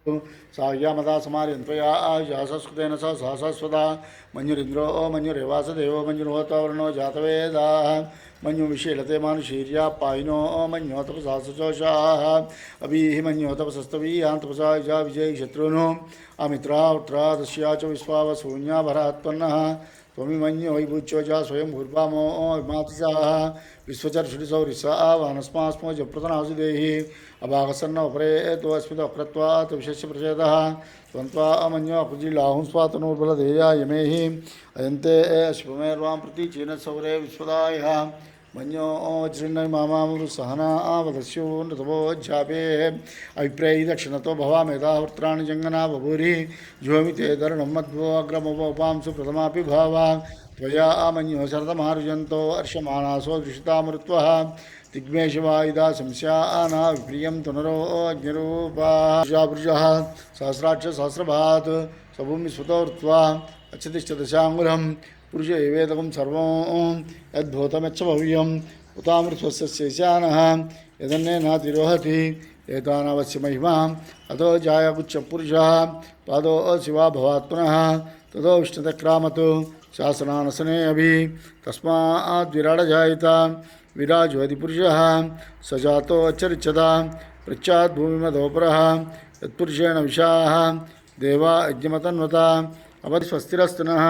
साह्यामदा समार्यन्त्वया संस्कृतेन स सहसस्वदा मञ्जुरिन्द्रो मञ्जुरेवासदेवो मञ्जुर्होतावर्णो जातवेदाः मञ्जुविशीलते मानुशीर्या पायिनो मञ्जो तपसा सचोषाः अभिः मञ्जो तपसस्तवीयां तपसा युजा विजयी शत्रुनो अमित्रा उत्तरा दस्या च विश्वावसून्या भरात्पन्नः त्वमिमन्यो वैभूच्यो च स्वयं भूर्वामो विमातसाः विश्वचर्षुडिसौरिसा वानस्मास्मो जप्रतनासु देहि अभागसन्न उपरे तो अस्मितक्रत्वात् विशेष्य प्रचेदः त्वन्त्वा अमन्यो अकुजिलाहुं स्वातनूर्बलधेया यमेहि अयन्ते शिवमेर्वां प्रति चीनसौरे विश्वदायः मन्यो वज्रिण्णै मामामृ सहना वदस्यो नृतवोज्जापे अभिप्रेयि दक्षिणतो भवामेधावृत्राणि जङ्गना बभूरि ज्योमिते धरणं मध्वो अग्रमोपांसु प्रथमापि भावा त्वया मन्यो शरदमारुजन्तो अर्षमाणासो दृशितामृत्वः दिग्मेशवायुधा शंस्याना विप्रियं तुनरो अग्निरूपाभृजः सहस्राक्ष सहस्रभात् सभूमि सुतोर्त्वा अच्छतिष्ठदशाङ्गुलं पुरुष एवेदकं सर्वं यद्भूतमच्च भव्यम् उतामृतस्य शेषानः यदन्नेनातिरोहति एतानवस्य महिमाम् अतो जायकुच्चपुरुषः पादो शिवा भवात् पुनः ततो विष्णुतक्रामत् शासनानसने अभि तस्माद्विराडजायिता विराजोऽधिपुरुषः सजातो अचरिच्छता पृच्छाद्भूमिमधोपरः यत्पुरुषेण विशाः देवा यज्ञमतन्वता अवधि स्वस्तिरस्तु नः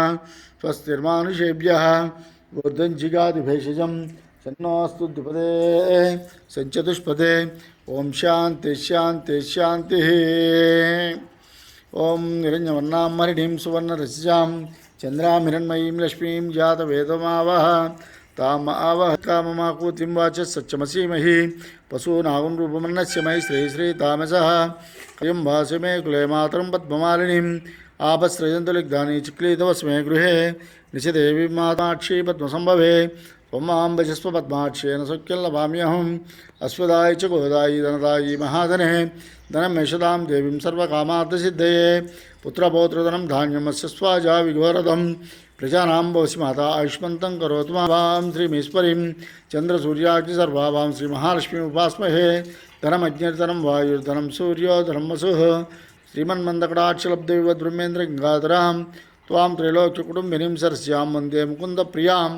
स्वस्तिर्मानुषेभ्यः ऊर्ध्वञ्जिगादिभेषजं सन्नोऽस्तु द्विपदे सञ्चतुष्पदे ॐ शान्ति शान्ति शान्तिः ॐ निरञ्जवर्णां मरिणीं सुवर्णरसिजां चन्द्रां हिरण्मयीं लक्ष्मीं जातवेदमावः ताम आवह काममाकूतिं वाच सच्चमसीमहि पशूनागुं रूपमन्नस्य मयि श्री तामसः अयं भासि मे कुले मातरं पद्ममालिनीम् आपस्रजन्तु लिग्धानि चिक्लीतवस्मे गृहे निशदेवी माताक्षी पद्मसम्भवे त्वमां भजस्व पद्माक्षेन सौख्यं लभाम्यहम् अश्वदायि च गोदायि धनदायि महाधने धनं यशदां देवीं सर्वकामार्थसिद्धये पुत्रपौत्रधनं धान्यमस्य स्वाजा विघोरदम् प्रजानां भवसि माता आयुष्मन्तं करोतु मां श्रीमीश्वरीं चन्द्रसूर्याग्नि सर्वाभां श्रीमहालक्ष्मीम् उपास्महे धनमज्ञर्धनं वायुर्धनं सूर्यो धनं वसुः श्रीमन्मन्दकटाक्षलब्धविवद्ब्रह्मेन्द्रगङ्गाधरां त्वां त्रैलोक्यकुटुम्बिनीं सरस्यां वन्दे मुकुन्दप्रियां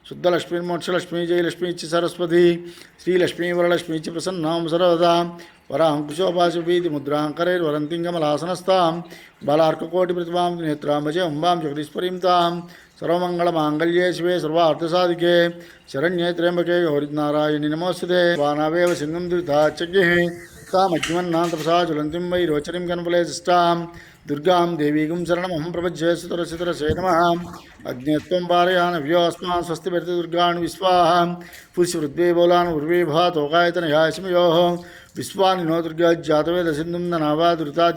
शुद्धलक्ष्मीर्मोक्षलक्ष्मी जयलक्ष्मी च सरस्वती श्रीलक्ष्मी वरलक्ष्मी च प्रसन्नां सर्वदा वराङ्कुशोभासुभीतिमुद्रां करैर्वरन्तीं कमलासनस्तां बालार्ककोटिप्रतिभां नेत्रां भजे अम्बां जगदीश्वरीं तां सर्वमङ्गलमाङ्गल्ये शिवे सर्वार्थसाधिके शरण्ये त्र्यम्बके गौरीनारायणि नमोऽस्तुते वानावेव सिंहं दुरिताचज्ञे तामज्ञमन्नां तपसा ज्वलन्तीं वै रोचनीं कनफले शिष्टां दुर्गां देवीगुं शरणमहं प्रपद्ये सुतरसितरसे नमः अग्ने त्वं पारयानव्योऽस्मान् स्वस्ति भरति दुर्गाणि विश्वाः पुष्पवृद्वे बोलान् उर्वे भातोकायतनयाशमयोः विश्वानि नो दुर्गा जातवेदसिन्धुं ननावा दुरिता